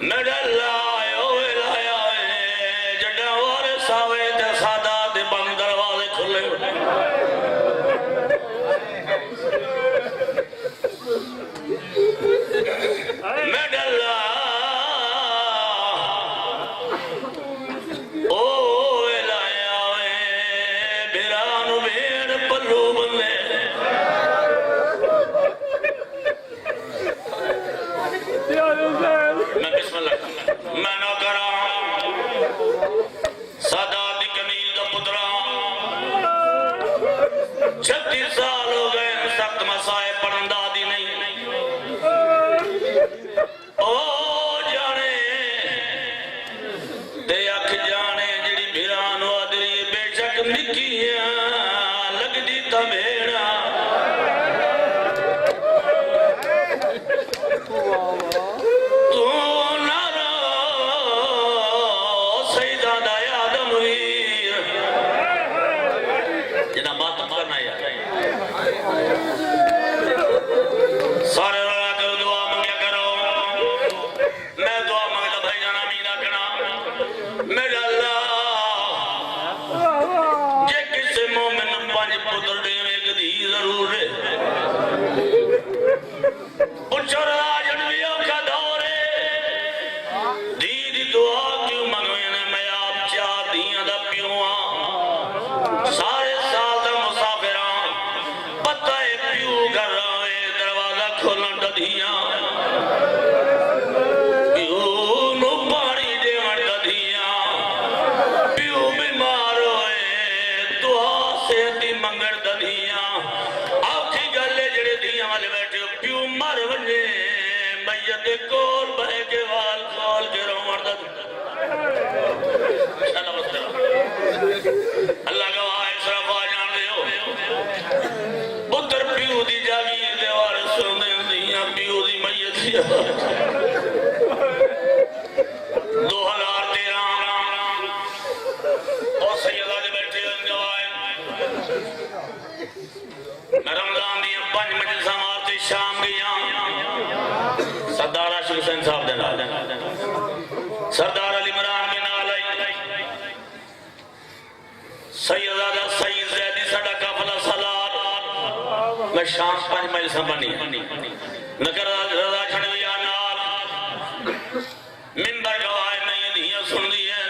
मेरा लायो लाया जड़ा वारे सावे ते सादा ते बंद दरवाजे खुले मेरा ला ओ लाया बिरान भेड़ पल्लू बंदे मैं बिस्मिल्लाह मैं ना करा सादा दी कमीज दा पुत्रा 36 साल हो गए सख्त मसाए पढ़न दा दी नहीं ओ जाने ते अख जाने जेड़ी बिरान आदरी बेशक निकी लगदी तमेड़ा सारे दुआ मंगया करो मैं दुआ मंगता भाई जाना मीना कना मेरा अल्लाह जे किसी मोमिन 5 पुत्र देवे कदी जरूर है पुछो राजन भी औखा दौर है दी दी दुआ क्यों मंगवे ने मैं आप 4 दियां दा प्यो सारे साल दा मुसाफिर पता है प्यो घर खोलन दधिया प्यो नु पानी देवन दधिया प्यो बीमार होए दुआ सेहती मंगण दधिया औखी गल है जेड़े धिया वाले बैठे प्यो मर वने मैयत दे कोल बह के वाल खोल के रोवण दा अल्लाह गवाह सिर्फ आ जाने हो पुत्र प्यो दी जागीर दे वारिस सुनदे प्यो दी मैयत 2013 और सैयदा दे बैठे गवाए रमजान दी 5 मजलिसां मारते शाम गया सरदार आशिक हुसैन साहब दे नाल सरदार अली इमरान भी नाल आई सैयदा दा सईद जैदी साडा काफिला सलात मैं शाम 5 मजलिसां बनी नगर रजा छड़विया नाल मिंबर गवाए नहीं धियां सुन दी है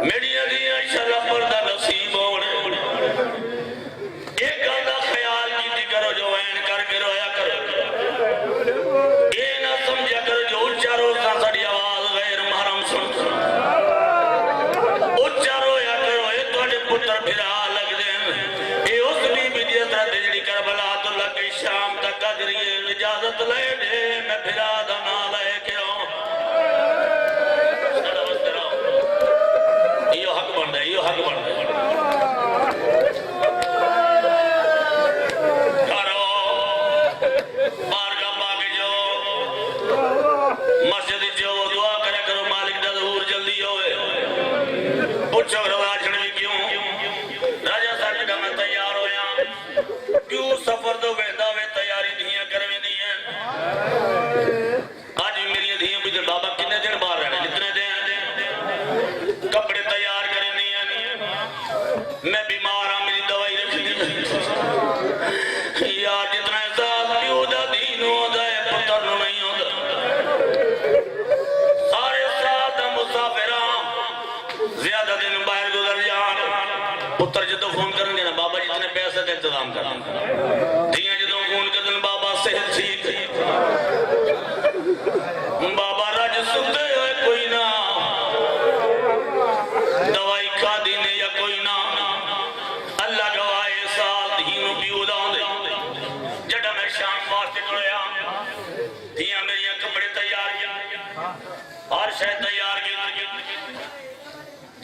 मेरी धियां इंशाअल्लाह पर्दा नसीब होने एक गल दा ख्याल कीती करो जो ऐन करके रोया करो ये ना समझा करो जो उच्चा रोता साडी आवाज गैर महरम सुन उच्चा रोया करो ये तुहाडे पुत्र फिरा लगदे ये उस बीबी दी तरह जेड़ी करबला तो लगे शाम तक कजरिए इजाजत ले दे मैं फिरा दा ना लेके आओ यो हक बनदा करो बारगाह पाके जो मस्जिद जो दुआ करे करो मालिक दा ज़हूर जल्दी होवे पूछो रवाजन भी क्यों राजा साहब का मैं तैयार होया क्यों सफर तो वेंदा वे तैयारी धियां करवे दी है आज मेरी धियां भी बाबा कितने दिन बाहर रहने कितने दिन कपड़े तैयार करे नहीं है मैं बीमार हां मेरी दवाई रखी यार जितना साल प्यो दा दीन होंदा है पुत्र नु नहीं होंदा सारे साल दा मुसाफिर ज्यादा दिन बाहर गुजर जान पुत्र जो फोन करेंगे ना बाबा जी इतने पैसे का इंतजाम कर धियां जो फोन कर बाबा सेहत ठीक बाबा रज सुते हुए कोई ना दवाई खा दी ने या कोई ना अल्लाह गवाए साल धी प्यो दा जड़ा मैं शाम वास्ते गया धियां मेरिया कपड़े तैयार हर शय तैयार की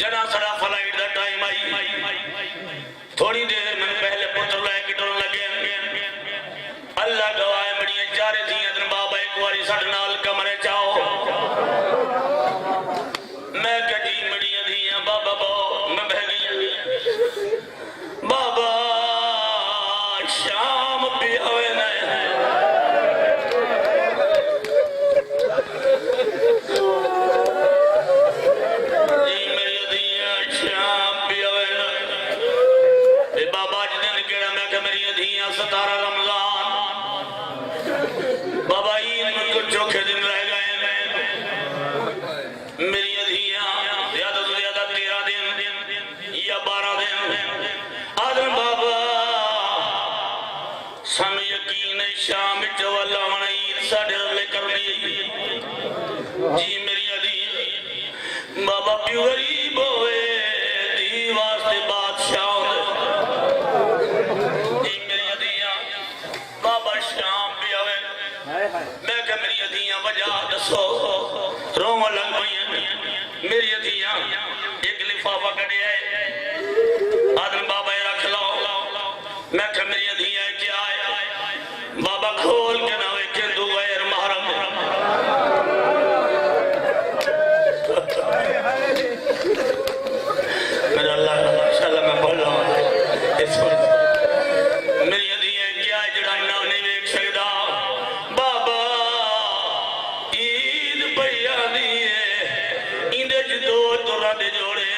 जना सड़ा फ्लाइट का टाइम आई थोड़ी देर मैंने पहले पुत्र लैके टुरन लगे अल्लाह गवाए बड़िया 4 धियां दिन बाबा एक बारी साडे नाल कमरे चाओ मैं कटी बड़िया धियां बाबा मैं बह गई बाबा शाम भी आवे न बाबा ईद में कुछ चौखे दिन रह गए मेरी अधियां ज्यादा से ज्यादा 13 दिन या 12 दिन आदम बाबा सानू यकीन है शाम चवला ईद साढ़े अगले करनी जी मेरी अधी बाबा प्यू गरीब होए दी वास्ते बादशाह जी मेरी अधियां बाबा शाम भी आवे मैं क्या मेरी अधियां वजह दसो रोम लग पई मेरी अधियां एक लिफाफा कढ़िया आदम बाबा रख लो मैं क्या मेरी अधियां क्या है बाबा खोल के ना वेखे तू गैर महरम मेरा अल्लाह इंशाल्लाह मैं बोल रहा हूं मेरी अधियां क्या है जड़ा ना नहीं वेख सकदा बाबा ईद भैया दी इंदे च दो तुरा दे जोड़े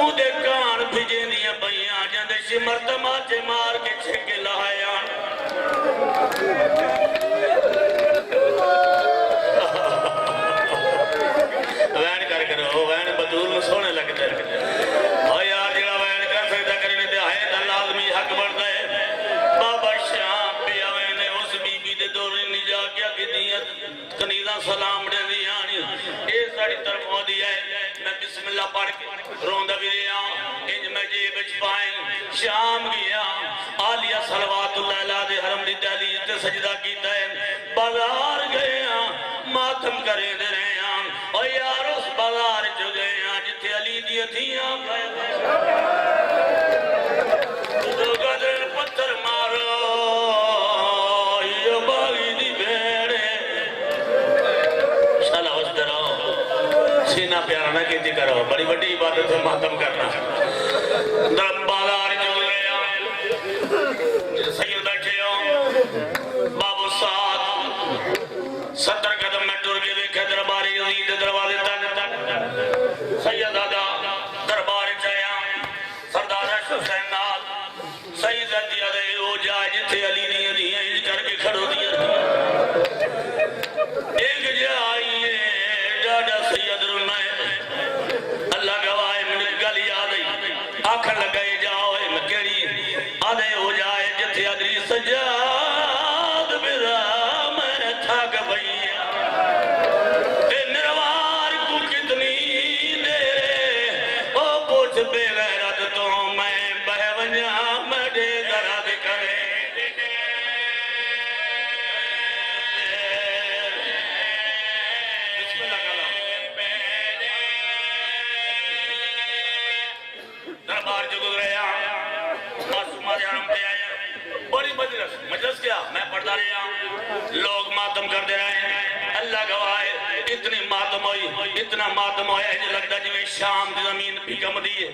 उदे कान भिजे दियां पईयां जांदे सिमर तमाचे मार के छेके लाया वैन कर करो वैन बदूल सोने लगते और यार जरा वैन कर सकता करने ते है ता लाजमी हक बनता है बाबा शाम पे आवे ने उस बीबी दे दौरे नहीं जा के किदियां कनीदा सलाम देंदी आनी ए साडी तरफों दी है मैं बिस्मिल्लाह पढ़ के रोंदा भी रहा इंज मैं जेब विच पाए शाम गया आलिया सलवातुल्लाह अलैहा दे हरम दी दहलीज ते सजदा कीता है बाजार गए मातम करे दे रहे और यार उस बाजार च गए जिथे अली दी अधियां गदर पत्थर मारो ये बागी दी भेड़ शाला उस तरह सीना प्यारा ना कीती करो बड़ी बड़ी इबादत है मातम करना बाजार च गए सैयद बैठे हो बाबू साथ 70 कदम में टुर के देखे दरबारी यजीद दरवाजे तक सैयद दादा दरबार आया सरदार हुसैन नाल सैयद दिया दे ओ जा जिथे अली दी धियां इंज करके खड़ो दिया एक जा आई है डाडा सैयद रुना अल्लाह गवाए मेरी गल याद आई आखन लगाई जाओ मैं केड़ी आदे हो जाए जिथे अदरी सजाद मेरा मैं थक पई निर्वार को कितनी देर ओ पूछ बेगैरत तो मैं बह वजा मडे दर्द करे दरबार जो गुजरिया मासूमा जन्म पे आया बड़ी मजलिस क्या मैं पढ़ता रहा लोग मातम करते रहे अल्लाह गवाए इतनी मातम हुई इतना मातम होया जो लगता जिवें शाम की जमीन भीगम दी है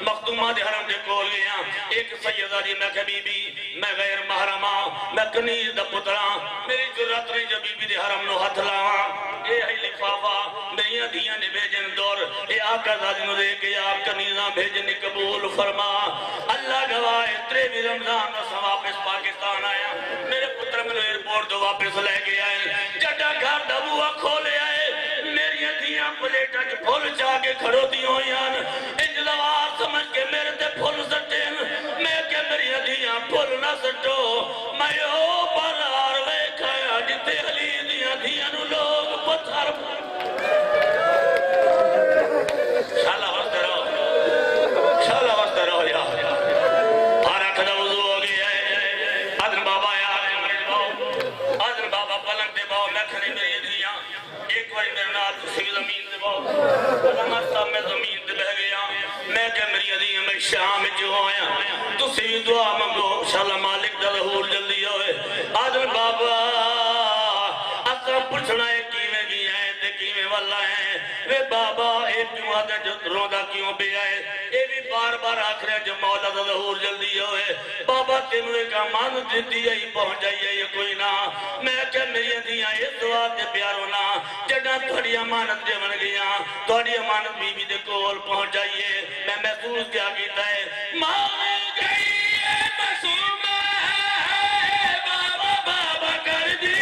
मखदूमा दे हरम दे कोल गया एक सैयदा जी मैं कह बीबी मैं गैर महरमा मैं कनीज दा पुत्रा मेरी जुर्रत नहीं जो बीबी दे हरम नु हथ लावा ए है लिफाफा मेरियां धियां ने भेजन दौर ए आका ज़ादी नु दे के आप कनीजा भेजन कबूल फरमा अल्लाह गवाए तेरे भी रमजान दा वापस पाकिस्तान आया मेरे पुत्र मैंने एयरपोर्ट तो वापस लेके आए जड़ा घर दा बुआ खोले आए मेरियां धियां प्लेटां च फुल जाके खड़ोती होईयां इंज लवार समझ के मेरे ते फुल सट्टे मैं क्या मेरियां धियां फुल ना सट्टो मैं ओ बाजार वेखाया जिथे अली दियां धियां नु लोग पत्थर शाला वस्ते रहो यार हर अख दा वुज़ू हो गया है आदम बाबा यार आदम बाबा पलंग दे बाओ मैं खड़ी मेरी धियां एक बार मेरे नाल तुसी जमीन दे बाओ मैं सब में जमीन ते बह गया मैं क्या मेरी धियां मैं शाम जो आया तुसी दुआ मंगो शाला मालिक दा ज़हूर जल्दी होए आदम बाबा असा पूछना है किवें गया है ते किवें वाला है वे बाबा ए क्यों आदे जो रोंदा क्यों पे आए ए भी बार-बार आखरे जो मौला दा ज़हूर जल्दी होए बाबा तेनू एक अमानत दी आई पहुंच जाइए ये कोई ना मैं क्या मेरी धियां इस दुआ ते प्यारो ना जड़ा थोड़ी अमानत जे बन गया थोड़ी अमानत बीबी दे कोल पहुंच जाइए मैं महसूस क्या कीता है मां गई है मासूम है बाबा बाबा कर दी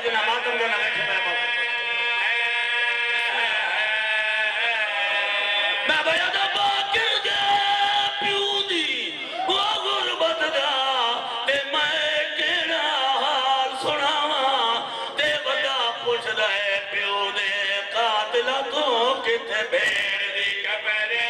जना मातम करना बैठे मैं भैया दा बाकर दे प्यू दी वो गुरबत दा ते मैं केड़ा हाल सुनावा ते बड़ा पुछदा है प्यू दे कातिला तो किथे भेड़ दी कपरे